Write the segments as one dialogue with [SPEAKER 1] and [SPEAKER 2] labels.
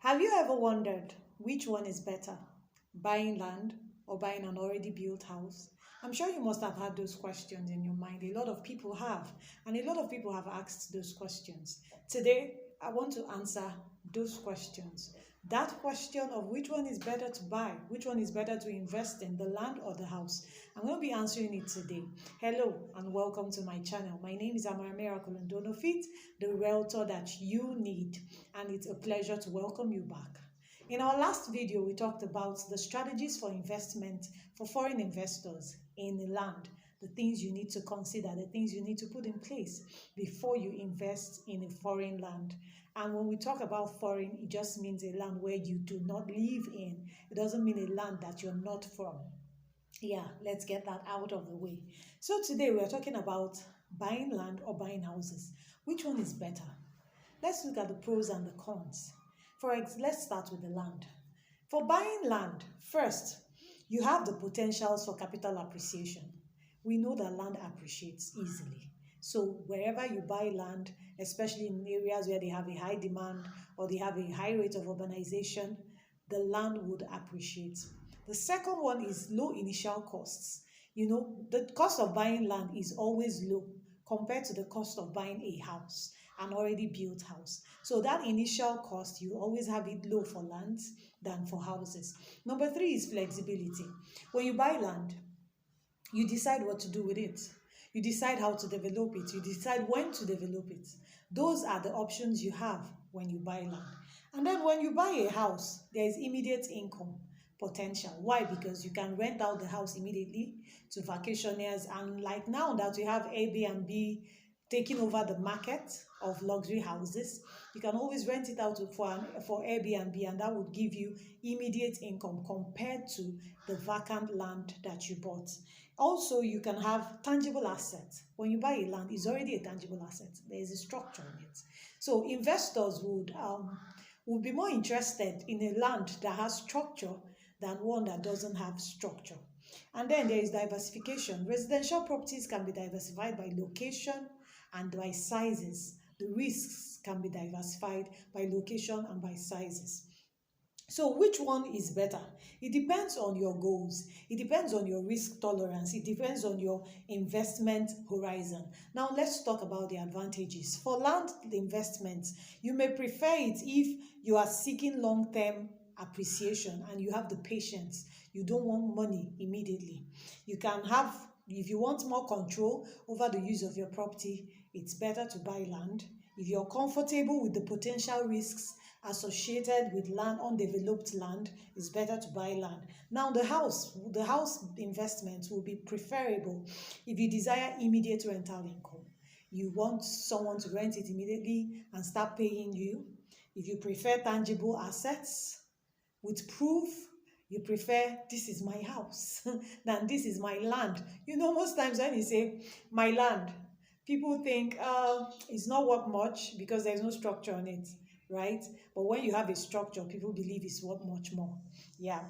[SPEAKER 1] Have you ever wondered which one is better, buying land or buying an already built house? I'm sure you must have had those questions in your mind. A lot of people have, and a lot of people have asked those questions. Today, I want to answer those questions. That question of which one is better to buy, which one is better to invest in, the land or the house. I'm going to be answering it today. Hello and welcome to my channel. My name is Amara Miracle Fit, the realtor that you need, and it's a pleasure to welcome you back. In our last video, we talked about the strategies for investment for foreign investors in the land, the things you need to consider, the things you need to put in place before you invest in a foreign land. And when we talk about foreign, it just means a land where you do not live in. It doesn't mean a land that you're not from. Yeah, let's get that out of the way. So today we are talking about buying land or buying houses. Which one is better? Let's look at the pros and the cons. Let's start with the land. For buying land, first, you have the potentials for capital appreciation. We know that land appreciates easily. So wherever you buy land, especially in areas where they have a high demand or they have a high rate of urbanization, the land would appreciate. The second one is low initial costs. The cost of buying land is always low compared to the cost of buying a house, an already built house. So that initial cost, you always have it low for lands than for houses. Number three is flexibility. When you buy land, you decide what to do with it. You decide how to develop it. You decide when to develop it. Those are the options you have when you buy land. And then when you buy a house, there is immediate income potential. Why? Because you can rent out the house immediately to vacationers. And like now that we have Airbnb taking over the market of luxury houses, you can always rent it out for Airbnb, and that would give you immediate income compared to the vacant land that you bought. Also, you can have tangible assets. When you buy a land, it's already a tangible asset. There is a structure in it. So investors would be more interested in a land that has structure than one that doesn't have structure. And then there is diversification. Residential properties can be diversified by location and by sizes. The risks can be diversified by location and by sizes. So which one is better? It depends on your goals. It depends on your risk tolerance. It depends on your investment horizon. Now let's talk about the advantages. For land investments, you may prefer it if you are seeking long-term appreciation and you have the patience. You don't want money immediately. You can have, if you want more control over the use of your property, it's better to buy land. If you're comfortable with the potential risks associated with land, undeveloped land, it's better to buy land. Now the house investment will be preferable if you desire immediate rental income. You want someone to rent it immediately and start paying you. If you prefer tangible assets with proof, you prefer this is my house than this is my land. Most times when you say my land, people think it's not worth much because there's no structure on it, right? But when you have a structure, people believe it's worth much more. Yeah.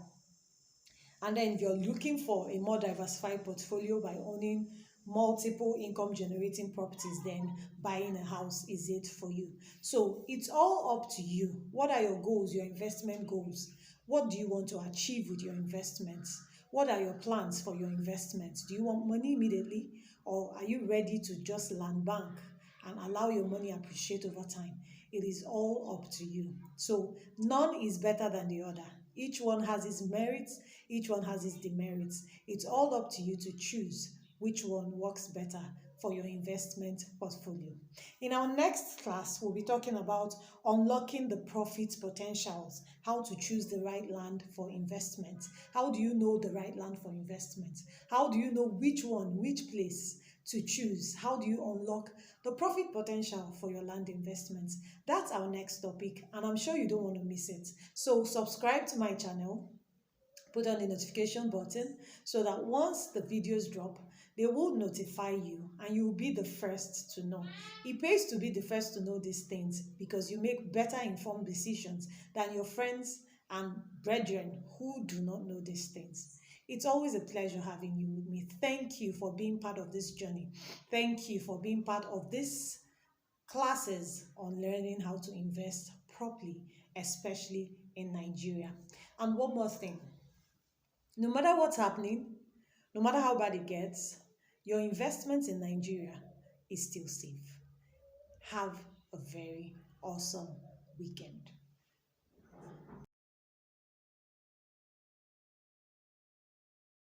[SPEAKER 1] And then if you're looking for a more diversified portfolio by owning multiple income generating properties, then buying a house is it for you. So it's all up to you. What are your goals, your investment goals? What do you want to achieve with your investments? What are your plans for your investments? Do you want money immediately, or are you ready to just land bank and allow your money appreciate over time? It is all up to you. So none is better than the other. Each one has its merits, each one has its demerits. It's all up to you to choose which one works better for your investment portfolio. In our next class, we'll be talking about unlocking the profit potentials, how to choose the right land for investment. How do you know the right land for investment? How do you know which place to choose? How do you unlock the profit potential for your land investments? That's our next topic, and I'm sure you don't want to miss it. So subscribe to my channel, put on the notification button so that once the videos drop, they will notify you and you will be the first to know. It pays to be the first to know these things because you make better informed decisions than your friends and brethren who do not know these things. It's always a pleasure having you with me. Thank you for being part of this journey. Thank you for being part of these classes on learning how to invest properly especially in Nigeria. And one more thing, no matter what's happening, no matter how bad it gets, your investment in Nigeria is still safe. Have a very awesome weekend.